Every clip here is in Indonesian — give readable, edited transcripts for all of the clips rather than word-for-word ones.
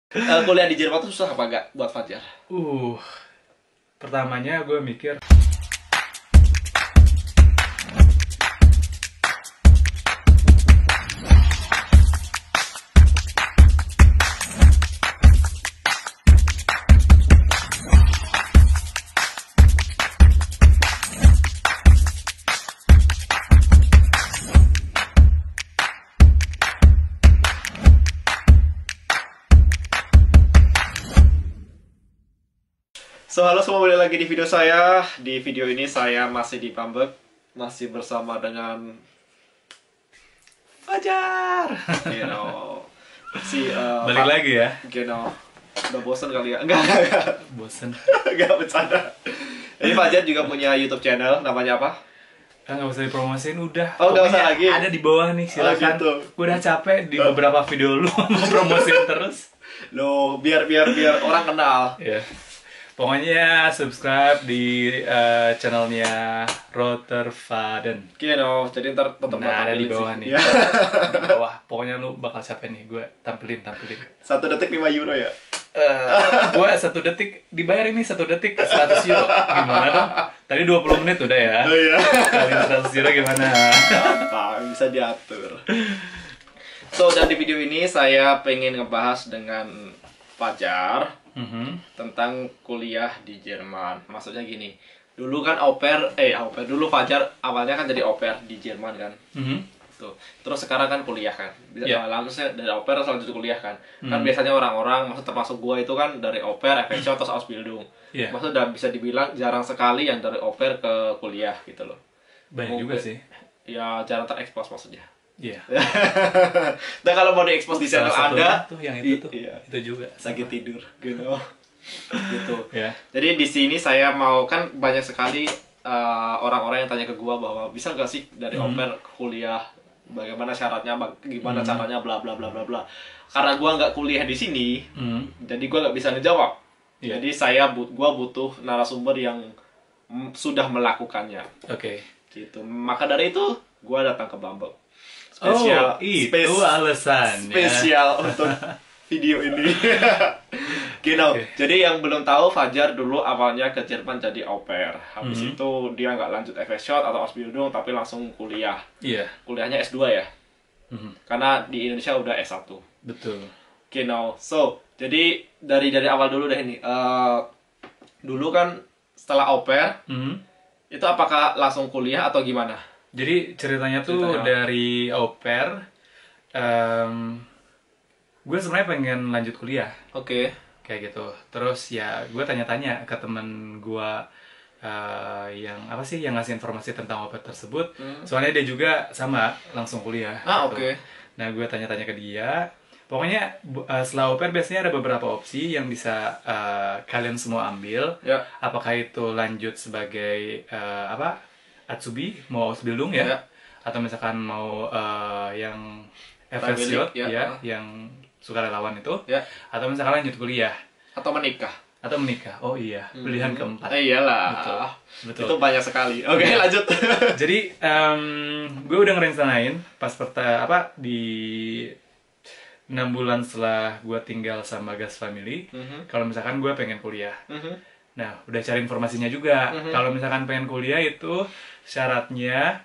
Kuliah di Jerman tuh susah apa enggak buat Fajar? Uh, Pertamanya gue mikir, So, halo semua, balik lagi di video saya. Di video ini saya masih di Pambek, masih bersama dengan Fajar. You know, balik lagi ya. You know, udah bosen kali ya? Enggak. Bosen. Enggak, bercanda. Ini Fajar juga punya YouTube channel, namanya apa? Nggak usah dipromosiin, udah. Oh, nggak usah Pokoknya lagi? ada di bawah nih, silakan. gitu. Gue udah capek di beberapa video lu promosiin terus. Loh, biar orang kenal. Ya. Pokoknya subscribe di channelnya Rotervaden. You know, jadi ntar tetap Nah, ada di tampilin bawah sih. nih. Ya. Di bawah. Pokoknya lu bakal capek nih, gue tampilin. 1 detik 5 euro ya? Gue 1 detik dibayar ini 1 detik 100 euro. Gimana dong? Tadi 20 menit udah ya. Oh iya. Kali 100 euro gimana? Gampang, bisa diatur. So, dan di video ini saya pengen ngebahas dengan Fajar tentang kuliah di Jerman. Maksudnya gini, dulu kan au pair, dulu Fajar awalnya kan jadi au pair di Jerman kan. Tuh. Terus sekarang kan kuliah kan. Bisa langsung dari au pair selanjutnya kuliah kan. Kan biasanya orang-orang, maksud termasuk gua itu kan dari au pair, FSC atau Ausbildung. Maksud udah bisa dibilang jarang sekali yang dari au pair ke kuliah gitu loh. Banyak juga sih. Ya jarang terekspos maksudnya. Iya. Dan kalau mau diekspos di channel Salah Anda, satunya tuh yang itu tuh. iya, Itu juga. sakit tidur, gitu. Gitu. Ya. Jadi di sini saya mau, kan banyak sekali orang-orang yang tanya ke gua bahwa bisa nggak sih dari au pair ke kuliah, bagaimana syaratnya, gimana caranya, bla bla bla bla bla. Karena gua nggak kuliah di sini, jadi gua nggak bisa ngejawab. Jadi gua butuh narasumber yang sudah melakukannya. Oke. Gitu. Maka dari itu gua datang ke Bambang. Itu alasan spesial untuk video ini. Gitu. Jadi yang belum tahu, Fajar dulu awalnya ke Jerman jadi au pair. Habis itu dia nggak lanjut FS Shot atau Ausbildung, tapi langsung kuliah. Iya. Kuliahnya S2 ya. Karena di Indonesia udah S1. Betul. Genau. So, jadi dari awal dulu deh ini. Dulu kan setelah au pair, itu apakah langsung kuliah atau gimana? Jadi ceritanya tuh dari au pair, gue sebenarnya pengen lanjut kuliah. Oke. Kayak gitu. Terus ya gue tanya-tanya ke temen gue yang apa sih yang ngasih informasi tentang au pair tersebut. Soalnya dia juga sama langsung kuliah. Gitu. Oke. Nah gue tanya-tanya ke dia. Pokoknya setelah au pair biasanya ada beberapa opsi yang bisa kalian semua ambil. Ya. Apakah itu lanjut sebagai Atsubi, mau Ausbildung ya, atau misalkan mau yang FSJ yang sukarelawan itu, atau misalkan lanjut kuliah, atau menikah. Oh iya, pilihan keempat. Iyalah. Betul. Itu banyak sekali. Oke, lanjut. Jadi gue udah ngerencanain pas di 6 bulan setelah gue tinggal sama Gas Family, kalau misalkan gue pengen kuliah. Nah, udah cari informasinya juga. Kalau misalkan pengen kuliah itu syaratnya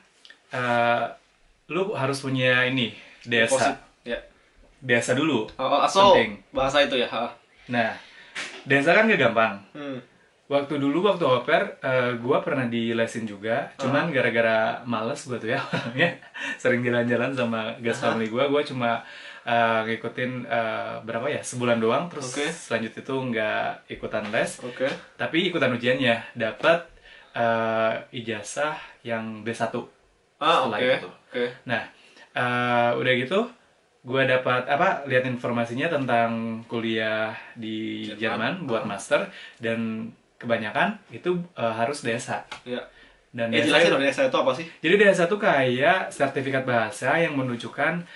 lu harus punya ini DSA. DSA dulu. Penting. Bahasa itu ya. Nah, DSA kan gak gampang. Waktu au pair, gue pernah dilesin juga. Cuman gara-gara males gue tuh ya, sering jalan-jalan sama Gas Family gue cuma ngikutin berapa ya, sebulan doang. Terus selanjutnya itu nggak ikutan les. Tapi ikutan ujiannya, dapat ijazah yang B1 setelah itu. Nah, udah gitu gue dapat lihat informasinya tentang kuliah di Jerman buat master, dan kebanyakan itu harus DSA. Dan DSA itu apa sih? Jadi DSA itu kayak sertifikat bahasa yang menunjukkan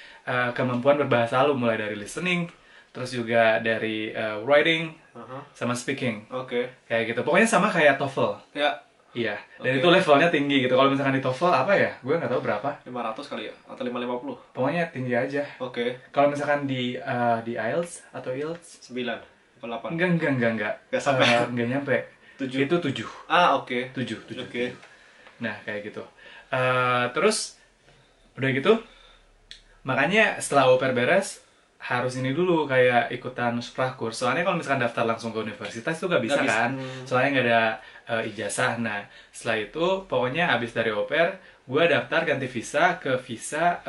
kemampuan berbahasa lu, mulai dari listening, terus juga dari writing sama speaking. Kayak gitu. Pokoknya sama kayak TOEFL. Iya, dan itu levelnya tinggi gitu. Kalau misalkan di TOEFL apa ya? Gue nggak tahu berapa. 500 kali ya? Atau 550? Pokoknya tinggi aja. Oke. Kalau misalkan di IELTS atau IELTS 9 atau 8? enggak. Nggak sampai. Nggak nyampe. 7. Itu 7. Oke. 7. Oke. Nah, kayak gitu. Terus udah gitu, makanya setelah au pair beres harus ini dulu kayak ikutan sprachkurs. Soalnya kalau misalkan daftar langsung ke universitas itu gak bisa kan. Soalnya nggak ada ijazah. Nah, setelah itu pokoknya abis dari au pair, gue daftar ganti visa ke visa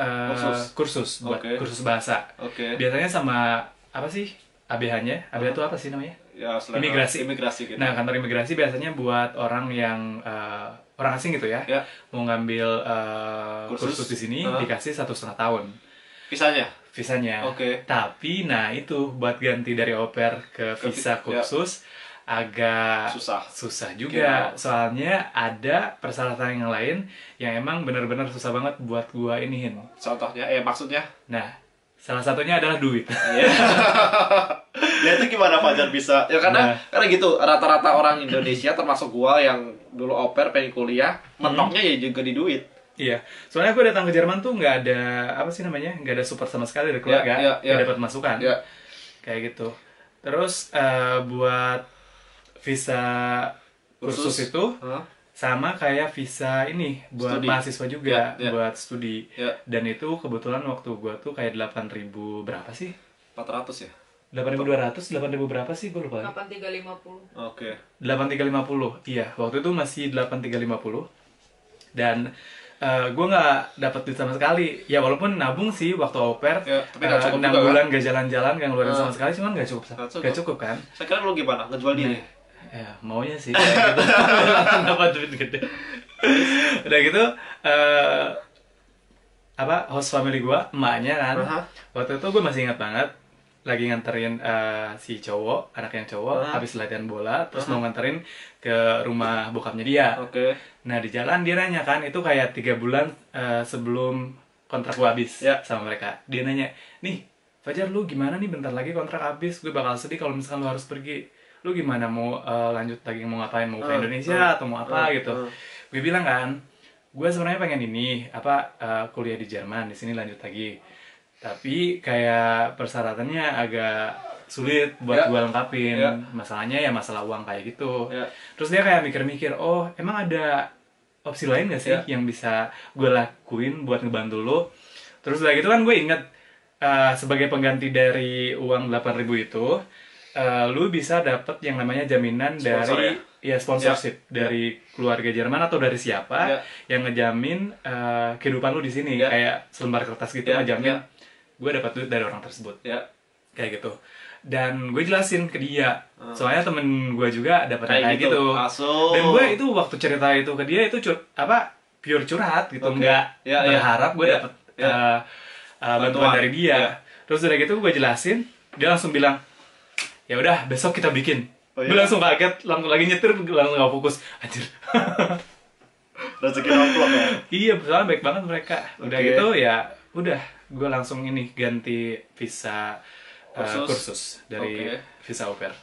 kursus buat kursus bahasa. Biasanya sama apa sih ABH-nya? ABH itu apa sih namanya? Ya, imigrasi gitu. Nah, kantor imigrasi biasanya buat orang yang orang asing gitu ya, mau ngambil kursus di sini dikasih 1,5 tahun visanya. Tapi nah itu buat ganti dari au pair ke visa kursus agak susah juga. Soalnya ada persyaratan yang lain yang emang bener-bener susah banget buat gua iniin. Contohnya, maksudnya? Nah, salah satunya adalah duit. Ya itu gimana Fajar bisa? Ya karena gitu, rata-rata orang Indonesia termasuk gua yang dulu au pair pengen kuliah, mentoknya ya juga di duit. Iya, soalnya gue datang ke Jerman tuh nggak ada apa sih namanya, nggak ada support sama sekali dari keluarga, nggak dapat masukan, kayak gitu. Terus buat visa kursus itu sama kayak visa ini buat mahasiswa juga, buat studi. Dan itu kebetulan waktu gue tuh kayak 8.000 berapa sih? 400 ya? 8.200, 8.000 berapa sih? Gue lupa. 8.350. 8.350, iya. Waktu itu masih 8.350. Dan gue nggak dapet duit sama sekali. Ya walaupun nabung sih waktu au pair, 6 bulan gak jalan-jalan, gak ngeluarin sama sekali, cuman gak cukup kan. Saya kira lu gimana? Ngejual diri? Ya maunya sih kayak gitu. Dapat duit gede. Udah gitu host family gue, emaknya kan, waktu itu gue masih ingat banget lagi nganterin si cowok, anak yang cowok, habis latihan bola, terus mau nganterin ke rumah bokapnya dia. Nah di jalan dia nanya kan, itu kayak 3 bulan sebelum kontrak gue habis sama mereka. Dia nanya, nih Fajar lu gimana nih, bentar lagi kontrak habis, gue bakal sedih kalau misalkan lu harus pergi. Lu gimana, mau lanjut lagi, mau ngapain, mau ke Indonesia atau mau apa gitu. Gue bilang kan, gue sebenarnya pengen ini kuliah di Jerman, di sini lanjut lagi. Tapi kayak persyaratannya agak sulit buat gue lengkapin. Masalahnya ya masalah uang kayak gitu. Terus dia kayak mikir-mikir, oh emang ada opsi lain gak sih yang bisa gue lakuin buat ngebantu lo. Terus udah gitu kan gue inget sebagai pengganti dari uang 8.000 itu, lu bisa dapet yang namanya jaminan sponsor, dari sponsorship dari keluarga Jerman atau dari siapa yang ngejamin kehidupan lu di sini, kayak selembar kertas gitu ngejamin gue dapat duit dari orang tersebut, kayak gitu. Dan gue jelasin ke dia, soalnya temen gue juga dapat kayak gitu. Dan gue itu waktu cerita itu ke dia itu pure curhat gitu, nggak berharap gue dapet bantuan dari dia. Terus udah gitu gue jelasin, dia langsung bilang, ya udah besok kita bikin. Gue langsung kaget, langsung lagi nyetir, langsung gak fokus, anjir. Rezeki nomplok ya? Iya, soalnya baik banget mereka. Udah gitu ya, udah gue langsung ini ganti visa kursus dari visa au pair.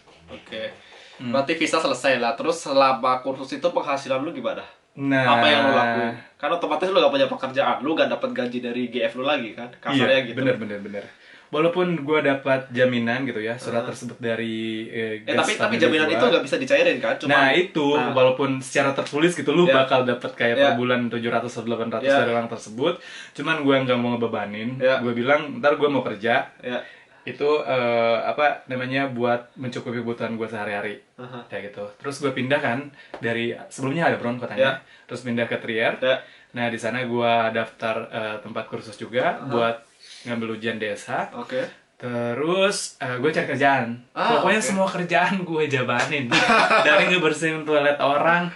Berarti visa selesai lah. Terus selama kursus itu penghasilan lu gimana? Nah, apa yang lu lakuin? Kan otomatis lu gak punya pekerjaan, lu gak dapat gaji dari GF lu lagi kan? Kasarnya gitu. Bener. Walaupun gue dapat jaminan gitu ya, surat tersebut dari tapi jaminan itu nggak bisa dicairin kan? Walaupun secara tertulis gitu lu bakal dapat kayak per bulan 700 atau 800 dari orang tersebut. Cuman gue nggak mau ngebebanin. Gue bilang ntar gue mau kerja. Itu buat mencukupi kebutuhan gue sehari-hari, kayak gitu. Terus gue pindah kan dari sebelumnya ada Heilbronn kotanya, terus pindah ke Trier. Nah di sana gue daftar tempat kursus juga buat ngambil ujian DSH. Terus gue cari kerjaan. Pokoknya semua kerjaan gue jabanin. Dari ngebersihin toilet orang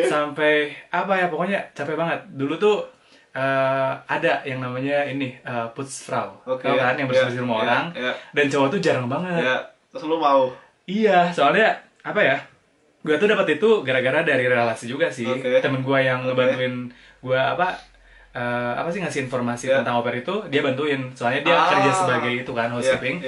sampai pokoknya capek banget. Dulu tuh ada yang namanya ini putzfrau, tau kan, yang bersih-bersih rumah orang. Dan cowok tuh jarang banget. Terus lu mau? Iya, soalnya gue tuh dapat itu gara-gara dari relasi juga sih. Temen gue yang ngebantuin gue ngasih informasi tentang au pair itu, dia bantuin. Soalnya dia kerja sebagai itu kan, housekeeping.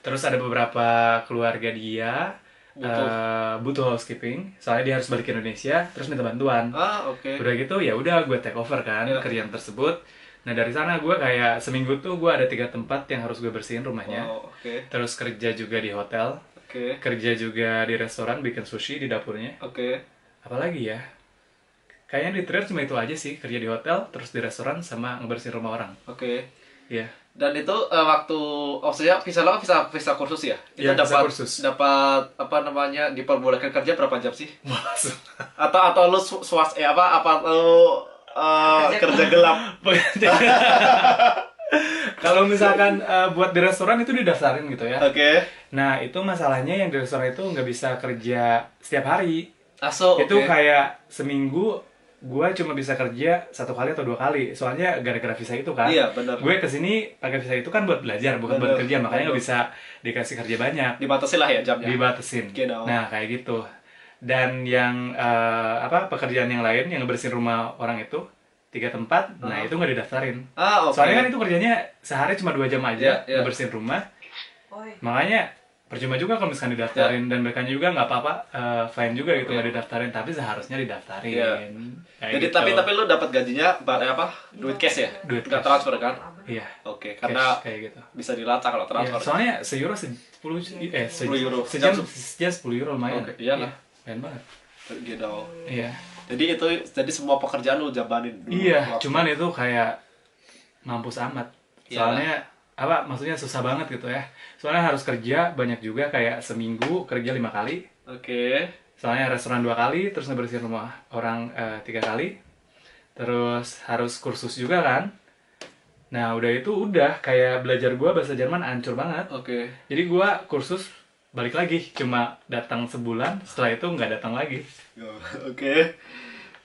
Terus ada beberapa keluarga dia butuh housekeeping, soalnya dia harus balik ke Indonesia terus minta bantuan. Oke. Udah gitu ya udah gue take over kan kerjaan tersebut. Nah dari sana gue kayak seminggu tuh gue ada 3 tempat yang harus gue bersihin rumahnya. Terus kerja juga di hotel, kerja juga di restoran bikin sushi di dapurnya. Apalagi ya, kayaknya di Trier cuma itu aja sih, kerja di hotel, terus di restoran sama ngebersihin rumah orang. Iya. Dan itu waktu maksudnya visa lo visa kursus ya? Itu dapat apa namanya, diperbolehkan kerja berapa jam sih? Atau lu kerja gelap? Kalau misalkan buat di restoran itu didaftarin gitu ya. Nah itu masalahnya yang di restoran itu nggak bisa kerja setiap hari. Itu kayak seminggu gue cuma bisa kerja 1 kali atau 2 kali, soalnya gara-gara visa itu kan. Iya, bener. Gue kesini pakai visa itu kan buat belajar, bukan buat kerja, makanya nggak bisa dikasih kerja banyak. Dibatasin lah ya jamnya. Dibatasin. Nah kayak gitu. Dan yang pekerjaan yang lain yang ngebersihin rumah orang itu 3 tempat, nah itu nggak didaftarin. Soalnya kan itu kerjanya sehari cuma 2 jam aja ngebersihin rumah. Makanya percuma juga kalau misalkan didaftarin, dan mereka juga nggak apa-apa, fine juga gitu nggak didaftarin, tapi seharusnya didaftarin. Jadi gitu. tapi lu dapat gajinya duit cash ya? Duit nggak transfer kan? Iya. Karena kayak gitu. bisa dilacak kalau transfer. Soalnya se-euro 10 euro. Sejam 10 euro lumayan. Iya. Lumayan banget. Gitu. Iya. Jadi semua pekerjaan lu jabanin dulu. Iya, cuman itu kayak mampus amat. Soalnya maksudnya susah banget gitu ya. Soalnya harus kerja banyak juga, kayak seminggu kerja 5 kali. Soalnya restoran 2 kali, terus ngebersihin rumah orang 3 kali. Terus harus kursus juga kan. Nah udah itu kayak belajar gua bahasa Jerman hancur banget. Jadi gua kursus balik lagi, cuma datang sebulan, setelah itu nggak datang lagi.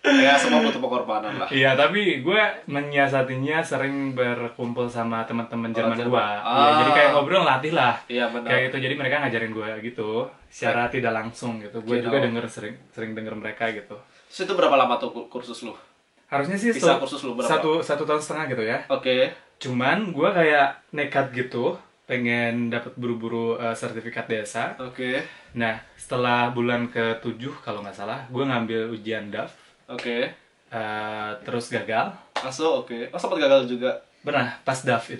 Ya semua butuh pengorbanan lah. Iya, tapi gue menyiasatinya sering berkumpul sama teman-teman Jerman gue. Ya, jadi kayak ngobrol, latih lah. Iya, benar. Kayak gitu, jadi mereka ngajarin gue gitu, secara tidak langsung gitu. Gue juga sering denger mereka gitu. Terus itu berapa lama tuh kursus lu? Harusnya sih kursus lu berapa? 1 tahun setengah gitu ya. Cuman gue kayak nekat gitu, pengen dapat buru-buru sertifikat desa. Nah, setelah bulan ke-7 kalau nggak salah, gue ngambil ujian DAF. Terus gagal. Sempat gagal juga. Pernah, pas DAF,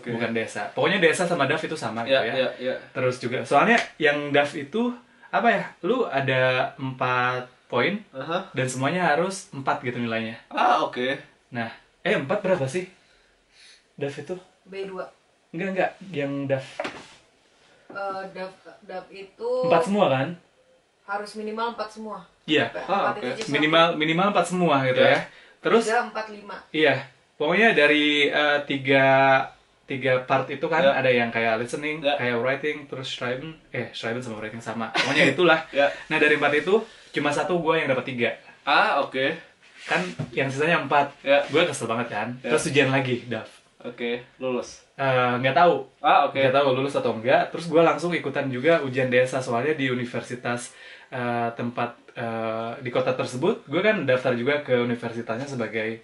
bukan desa. Pokoknya desa sama DAF itu sama gitu ya. Terus juga, soalnya yang DAF itu apa ya? Lu ada 4 poin dan semuanya harus 4 gitu nilainya. Nah, 4 berapa sih? DAF itu? B2. Enggak, yang DAF. DAF itu 4 semua kan? Harus minimal 4 semua. Iya. Minimal 4 semua gitu ya. Terus 3, 4, 5. Iya. Pokoknya dari 3 part itu kan ada yang kayak listening, kayak writing, terus schreiben sama writing sama. Pokoknya itulah. Nah, dari 4 itu cuma 1 gue yang dapat 3. Kan yang sisanya 4. Gue kesel banget kan. Terus ujian lagi, DAF. Lulus. Nggak tahu. Nggak tahu lulus atau enggak. Terus gue langsung ikutan juga ujian desa, soalnya di universitas tempat di kota tersebut, gue kan daftar juga ke universitasnya sebagai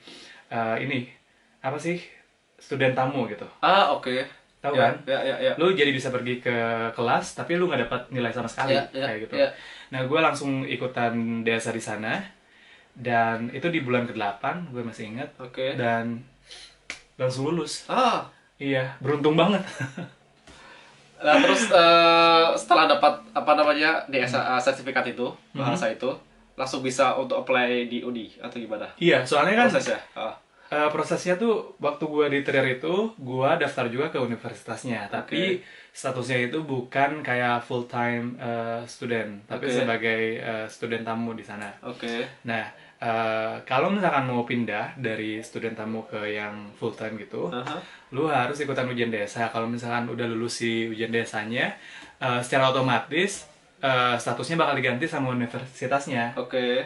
student tamu gitu. Tahu kan? Lu jadi bisa pergi ke kelas, tapi lu nggak dapat nilai sama sekali kayak gitu. Nah, gue langsung ikutan desa di sana, dan itu di bulan ke-8, gue masih ingat. Dan langsung lulus. Iya, beruntung banget. Nah, terus setelah dapat DSA sertifikat itu, bahasa itu, langsung bisa untuk apply di UNI atau gimana? Iya, soalnya kan prosesnya. Prosesnya tuh waktu gue di Trier itu, gue daftar juga ke universitasnya, tapi statusnya itu bukan kayak full time student, tapi sebagai student tamu di sana. Nah, kalau misalkan mau pindah dari student tamu ke yang full time gitu, lu harus ikutan ujian desa. Kalau misalkan udah lulus si ujian desanya, secara otomatis statusnya bakal diganti sama universitasnya.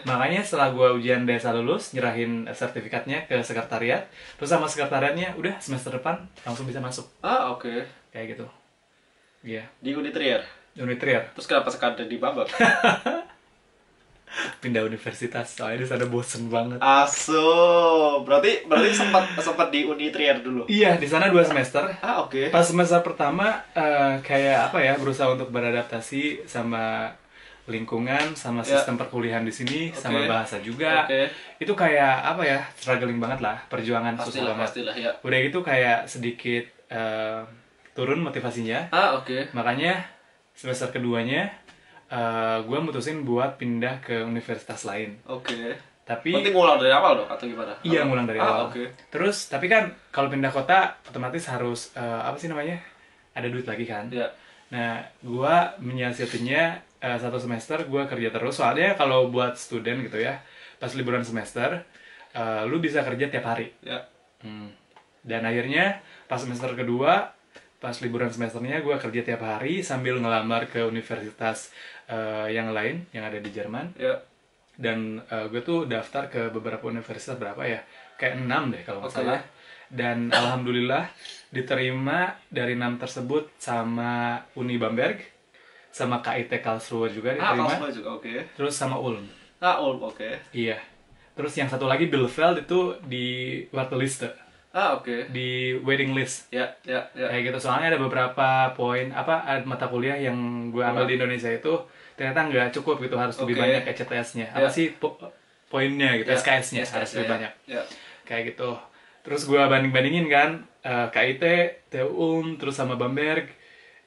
Makanya setelah gua ujian desa lulus, nyerahin sertifikatnya ke sekretariat, terus sama sekretariatnya udah semester depan langsung bisa masuk. Kayak gitu. Iya. Di Unitrier. Terus kenapa sekarang di Babak? Pindah universitas, soalnya di sana bosen banget. Berarti sempat di Unitrier dulu. Iya, di sana 2 semester. Oke. Pas semester pertama kayak berusaha untuk beradaptasi sama lingkungan sama sistem perkuliahan di sini sama bahasa juga. Oke. Itu kayak apa ya, struggling banget lah, perjuangan susah banget. Pastilah ya. Udah gitu kayak sedikit turun motivasinya. Oke. Makanya semester keduanya gue mutusin buat pindah ke universitas lain. Oke. Tapi penting ngulang dari awal dong atau gimana? iya, ngulang dari awal. Oke. Terus tapi kan kalau pindah kota otomatis harus apa sih namanya? Ada duit lagi kan? Ya. Nah, gue menyiasatinya satu semester gue kerja terus. Soalnya kalau buat student gitu ya, pas liburan semester, lu bisa kerja tiap hari. Ya. Dan akhirnya pas semester kedua, pas liburan semesternya gue kerja tiap hari sambil ngelamar ke universitas yang lain yang ada di Jerman. Ya. Dan gue tuh daftar ke beberapa universitas, berapa ya? Kayak 6 deh kalau nggak salah. Dan alhamdulillah diterima dari 6 tersebut sama Uni Bamberg, sama KIT Karlsruhe juga diterima. Karlsruhe juga, oke. Terus sama Ulm. Ulm, oke. Iya. Terus yang satu lagi Bielefeld itu di Warteliste. Oke. Di waiting list. Ya. Kayak gitu. Soalnya ada beberapa poin ada mata kuliah yang gue ambil di Indonesia itu ternyata nggak cukup gitu, harus lebih banyak ECTS-nya. Apa sih poinnya gitu, SKS-nya harus lebih banyak. Kayak gitu. Terus gue banding-bandingin kan, KIT, TU, terus sama Bamberg,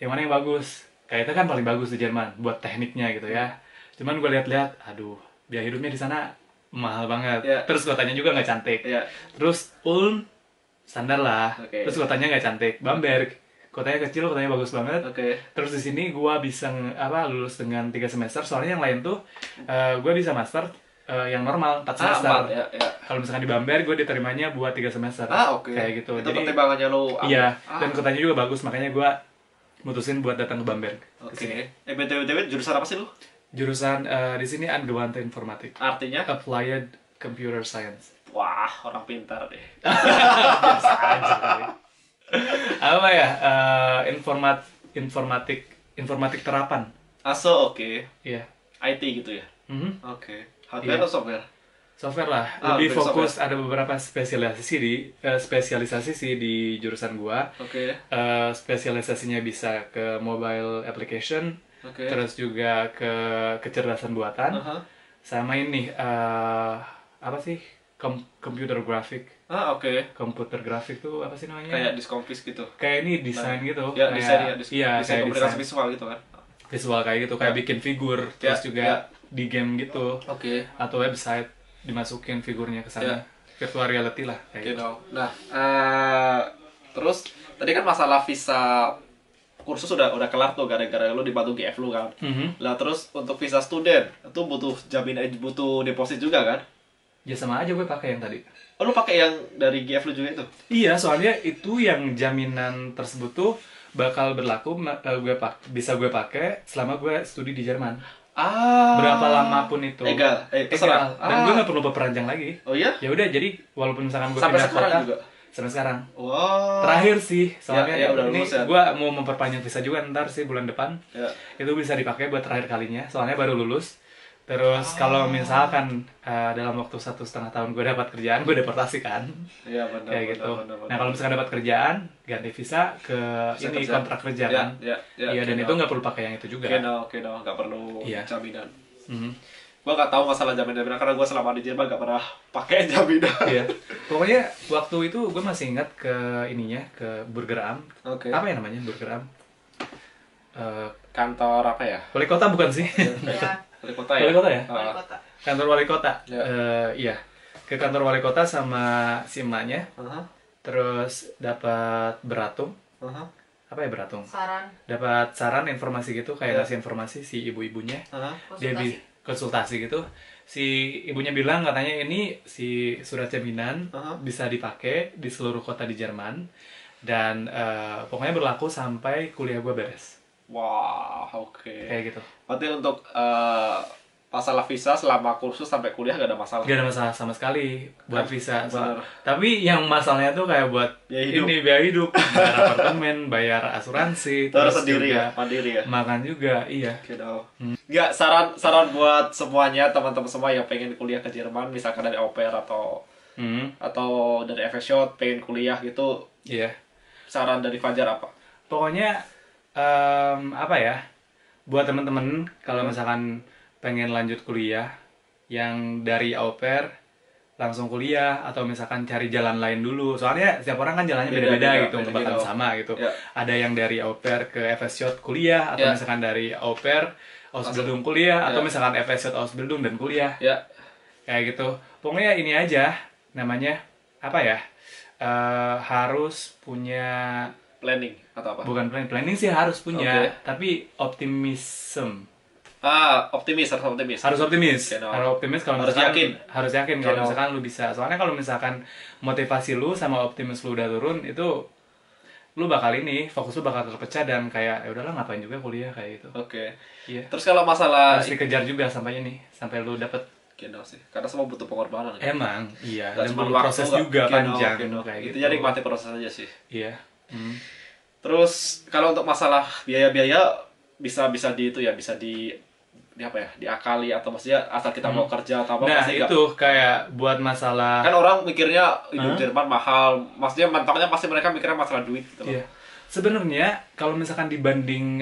yang mana yang bagus? KIT kan paling bagus di Jerman buat tekniknya gitu ya. Cuman gue lihat-lihat, aduh, biaya hidupnya di sana mahal banget. Terus kotanya juga nggak cantik. Terus Ulm standar lah. Terus kotanya nggak cantik. Bamberg kotanya kecil, kotanya bagus banget. Terus di sini gue bisa lulus dengan 3 semester. Soalnya yang lain tuh gue bisa master yang normal 4 semester. Kalau misalkan di Bamberg gue diterimanya buat 3 semester. Kayak gitu. Itu Jadi pertimbangannya lo. iya, dan kotanya juga bagus, makanya gue mutusin buat datang ke Bamberg. BTW jurusan apa sih lu? Jurusan di sini Angewandte Informatik. Artinya? Applied Computer Science. Wah, orang pintar deh. Biasa aja kali. Apa ya? Informatik terapan. Oke. Iya. IT gitu ya? Oke. Hardware atau software? Software lah. Lebih fokus software. Ada beberapa spesialisasi sih di jurusan gua. Spesialisasinya bisa ke mobile application, terus juga ke kecerdasan buatan, sama ini apa sih? Computer graphic. Komputer grafik tuh apa sih namanya? Kayak diskomfis gitu. Kayak ini desain gitu. Ya, desain kayak komunikasi desain visual gitu kan. Visual kayak gitu, kayak bikin figur, terus juga di game gitu. Atau website dimasukin figurnya ke sana. Virtual reality lah kayak gitu. Nah, terus tadi kan masalah visa kursus udah kelar tuh gara-gara lu dibantu GF lu kan. Lah terus untuk visa student itu butuh butuh deposit juga kan? Ya sama aja gue pakai yang tadi. Oh, lu pakai yang dari GF lu juga itu? Iya, soalnya itu yang jaminan tersebut tuh bakal berlaku, bisa gue pakai selama gue studi di Jerman. Berapa lama pun itu. Terserah. Dan gue nggak perlu perpanjang lagi. Oh iya? Ya udah, jadi walaupun misalkan gue sampai pindah sekarang kota juga? Sampai sekarang. Wow. Terakhir sih, soalnya ini gue mau memperpanjang visa juga ntar sih bulan depan. Itu bisa dipakai buat terakhir kalinya, soalnya baru lulus. Terus kalau misalkan dalam waktu 1,5 tahun gue dapat kerjaan, gue deportasi kan. Iya, benar. Kayak gitu. Nah, kalau misalkan dapat kerjaan, ganti visa ke ini kontrak kerja kan. Iya, dan itu nggak perlu pakai yang itu juga. Oke, nggak perlu jaminan. Gue nggak tahu masalah jaminan karena gue selama di Jerman nggak pernah pakai jaminan. Iya. Pokoknya waktu itu gue masih ingat ke ininya, ke Burgeramt. Apa ya namanya Burgeramt? Kantor apa ya? Wali kota bukan sih? Wali kota ya? Wali kota ya? Wali kota. Kantor wali kota. Iya. Ke kantor wali kota sama si emaknya. Terus dapat beratung. Apa ya beratung? Saran. Dapat saran, informasi gitu, kayak ngasih informasi si ibu-ibunya. Dia konsultasi gitu. Si ibunya bilang katanya ini si surat jaminan bisa dipakai di seluruh kota di Jerman. Dan pokoknya berlaku sampai kuliah gue beres. Wah, oke. Kayak gitu. Berarti untuk masalah visa selama kursus sampai kuliah gak ada masalah? Gak ada masalah sama sekali buat visa. Tapi yang masalahnya tuh kayak buat biaya hidup, bayar apartemen, bayar asuransi, terus sendiri juga, mandiri ya? Makan juga, iya. Nggak, saran buat semuanya, teman-teman semua yang pengen kuliah ke Jerman, misalkan dari au pair atau dari FS pengen kuliah gitu. Iya. Saran dari Fajar apa? Pokoknya apa ya, buat temen-temen kalau misalkan pengen lanjut kuliah yang dari au pair langsung kuliah atau misalkan cari jalan lain dulu, soalnya setiap orang kan jalannya beda-beda gitu, nggak bakal sama gitu. Ada yang dari au pair ke FSJ kuliah atau misalkan dari au pair Ausbildung kuliah atau misalkan FSJ Ausbildung dan kuliah kayak gitu. Pokoknya ini aja namanya apa ya, harus punya planning atau apa? Bukan planning sih harus punya, tapi optimism. Harus optimis. Harus optimis kalau misalkan harus yakin kalau misalkan lu bisa. Soalnya kalau misalkan motivasi lu sama optimis lu udah turun, itu lu bakal fokus lu bakal terpecah dan kayak ya udahlah ngapain juga kuliah kayak gitu. Iya. Terus kalau masalah harus dikejar juga sampai lu dapet. Sih. Karena semua butuh pengorbanan. Emang, iya. Dan butuh proses juga panjang kayak gitu. Itu jadi nikmati proses aja sih. Iya. Terus kalau untuk masalah biaya-biaya bisa diakali atau maksudnya asal kita mau kerja atau apa. Nah itu kayak buat masalah, kan orang mikirnya hidup Jerman mahal, maksudnya mentoknya pasti mereka mikirnya masalah duit gitu loh. Sebenarnya kalau misalkan dibanding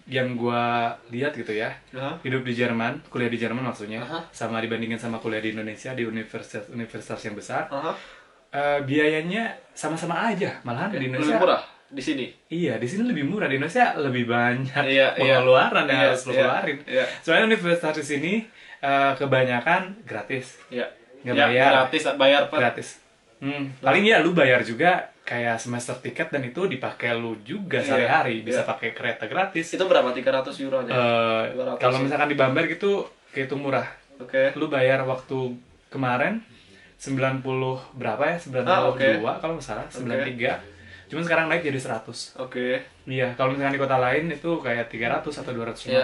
yang gua lihat gitu ya, hidup di Jerman, kuliah di Jerman maksudnya, sama dibandingin sama kuliah di Indonesia di universitas yang besar, biayanya sama-sama aja, malahan di Indonesia lebih murah. Di sini? Iya, di sini lebih murah. Di Indonesia lebih banyak pengeluaran yang harus lo keluarin. Soalnya universitas di sini kebanyakan gratis. Nggak bayar. Gratis. Paling ya lu bayar juga kayak semester tiket dan itu dipakai lu juga sehari-hari. Bisa pakai kereta gratis. Itu berapa? 300 euro aja? Kalau misalkan di Bamberg itu kehitung murah. Lu bayar waktu kemarin 90 berapa ya? 92 kalau nggak salah, 93. Cuman sekarang naik jadi 100. Iya, kalau misalkan di kota lain itu kayak 300 atau 250.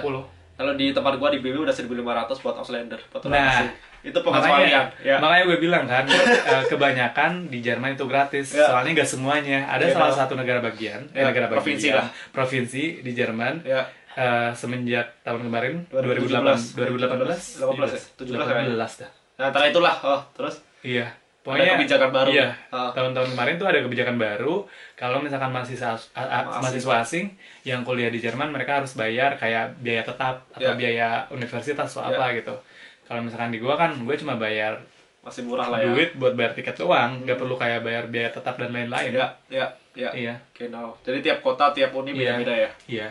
Kalau di tempat gua di BB udah 1.500 buat Auslander. Nah, itu pengecualian. Makanya gue bilang kan, kebanyakan di Jerman itu gratis. Soalnya nggak semuanya. Ada salah satu negara bagian, provinsi di Jerman. Semenjak tahun kemarin 2018 dah. Nah, antara itulah. Terus iya. Pokoknya ada kebijakan baru. Iya. Tahun-tahun kemarin tuh ada kebijakan baru. Kalau misalkan mahasiswa asing yang kuliah di Jerman, mereka harus bayar kayak biaya tetap atau biaya universitas atau apa gitu. Kalau misalkan di gua kan, gue cuma bayar masih murah lah ya. Duit buat bayar tiket doang, nggak perlu kayak bayar biaya tetap dan lain-lain. Iya. Jadi tiap kota, tiap uni beda-beda ya. Iya.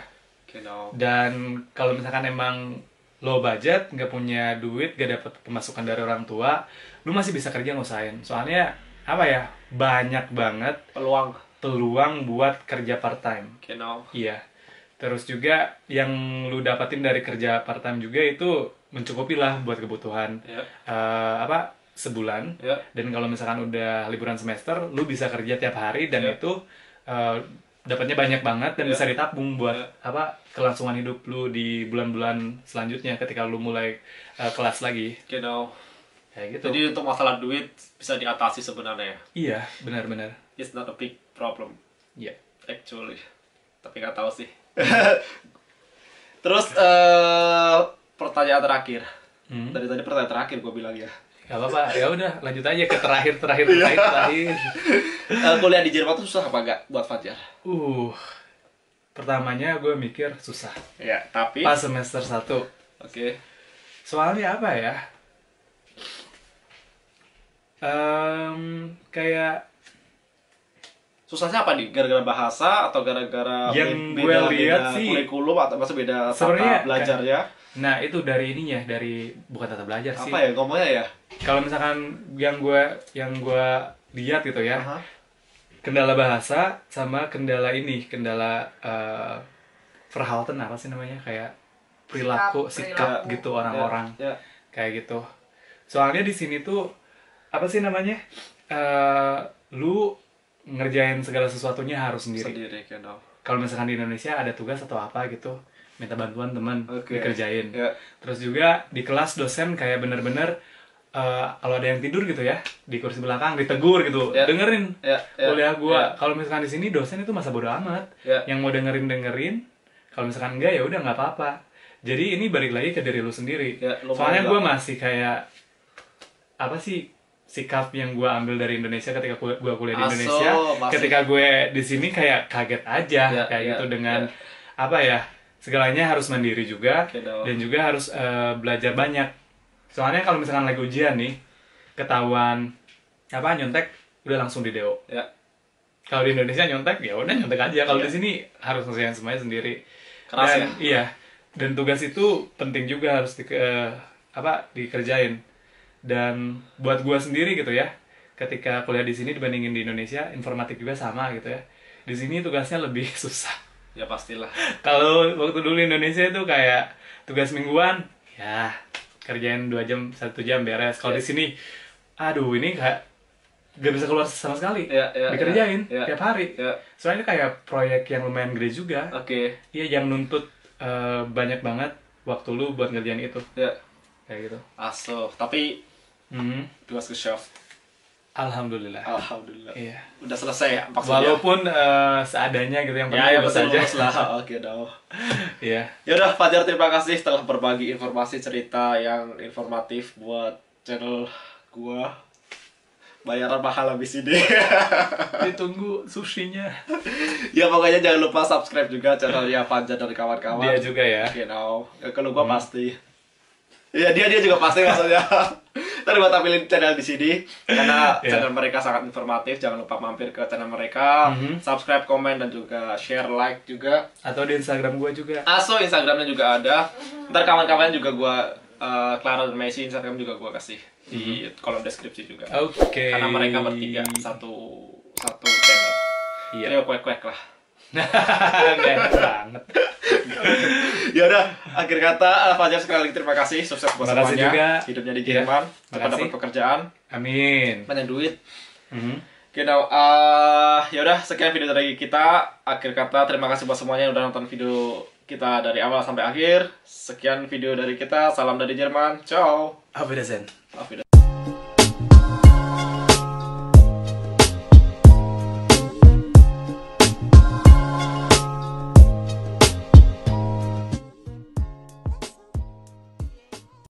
Dan kalau misalkan emang low budget, nggak punya duit, nggak dapet pemasukan dari orang tua, lu masih bisa kerja ngusahain. Soalnya apa ya, banyak banget peluang buat kerja part time. Iya. Terus juga yang lu dapatin dari kerja part time juga itu mencukupi lah buat kebutuhan sebulan. Dan kalau misalkan udah liburan semester, lu bisa kerja tiap hari dan itu dapatnya banyak banget dan bisa ditabung buat kelangsungan hidup lu di bulan-bulan selanjutnya ketika lu mulai kelas lagi. Kayak gitu. Jadi untuk masalah duit bisa diatasi sebenarnya. Iya, benar-benar. It's not a big problem. Iya. Actually. Tapi nggak tahu sih. Terus pertanyaan terakhir. Tadi pertanyaan terakhir gue bilang ya. Gak apa-apa, ya udah lanjut aja ke terakhir. Kuliah di Jerman tuh susah apa enggak buat Fajar? Pertamanya gue mikir susah. Ya, tapi pas semester 1. Soalnya apa ya? Kayak susahnya apa nih? Gara-gara bahasa atau gara-gara yang gue lihat sih kurikulum atau masa beda tata belajarnya? Nah itu dari bukan tata belajar sih. Apa ya ngomongnya ya? Kalau misalkan yang gue lihat gitu ya, kendala bahasa sama kendala Verhalten apa sih namanya, kayak sikap gitu orang-orang kayak gitu. Soalnya di sini tuh apa sih namanya, lu ngerjain segala sesuatunya harus sendiri. Kalau misalkan di Indonesia ada tugas atau apa gitu, minta bantuan teman dikerjain. Terus juga di kelas dosen kayak bener-bener kalau ada yang tidur gitu ya di kursi belakang ditegur gitu, dengerin kuliah gua. Kalau misalkan di sini dosen itu masa bodo amat, yang mau dengerin. Kalau misalkan enggak ya udah nggak apa-apa. Jadi ini balik lagi ke diri lu sendiri. Soalnya gua masih kayak apa sih sikap yang gue ambil dari Indonesia ketika gue kuliah di Indonesia, ketika gue di sini kayak kaget aja kayak gitu dengan apa ya, segalanya harus mandiri juga, dan juga harus belajar banyak. Soalnya kalau misalkan lagi ujian nih, ketahuan nyontek, udah langsung di DO. Ya. Kalau di Indonesia nyontek, ya udah nyontek aja. Kalau Iya. di sini harus ngerjain semuanya sendiri. Keras Dan, ya? Iya. Dan tugas itu penting juga harus dikerjain. Dan buat gua sendiri gitu ya, ketika kuliah di sini dibandingin di Indonesia, informatik juga sama gitu ya. Di sini tugasnya lebih susah. Ya pastilah. Kalau waktu dulu di Indonesia itu kayak tugas mingguan, ya kerjain 2 jam, 1 jam beres. Kalau di sini, aduh ini gak bisa keluar sama sekali. Dikerjain tiap hari. Soalnya kayak proyek yang lumayan gede juga. Oke. Iya, yang nuntut banyak banget waktu lu buat ngerjain itu. Ya. Kayak gitu. Asuh, tapi tugas ke chef. Alhamdulillah. Alhamdulillah. Iya. Udah selesai maksudnya. Walaupun seadanya gitu, yang ya penting betul saja. lah. Oke, dah. Iya. Ya udah, Fajar, terima kasih telah berbagi informasi cerita yang informatif buat channel gua. Bayaran mahal habis ini. Ditunggu sushinya. Ya pokoknya jangan lupa subscribe juga channelnya Fajar dan kawan-kawan. Dia juga ya. Genau. Kalau gua pasti. Iya, dia juga pasti maksudnya. Tadi gua tampilin channel di sini karena channel mereka sangat informatif. Jangan lupa mampir ke channel mereka, subscribe, komen, dan juga share, like juga. Atau di Instagram gua juga. Instagramnya juga ada. Ntar kawan-kawan juga gua Clara dan Messi Instagram juga gua kasih di kolom deskripsi juga. Oke. Karena mereka bertiga satu channel. Iya. Trio kuek-kuek lah. Gak enak banget. Ya udah, akhir kata Fajar sekali lagi terima kasih, sukses buat Terima kasih semuanya. juga. Hidupnya di Jerman, cepat makasih. dapat pekerjaan, Amin. banyak duit. Mhm. Ya udah, sekian video dari kita. Akhir kata terima kasih buat semuanya yang udah nonton video kita dari awal sampai akhir. Sekian video dari kita. Salam dari Jerman. Ciao. Auf Wiedersehen. Auf Wiedersehen.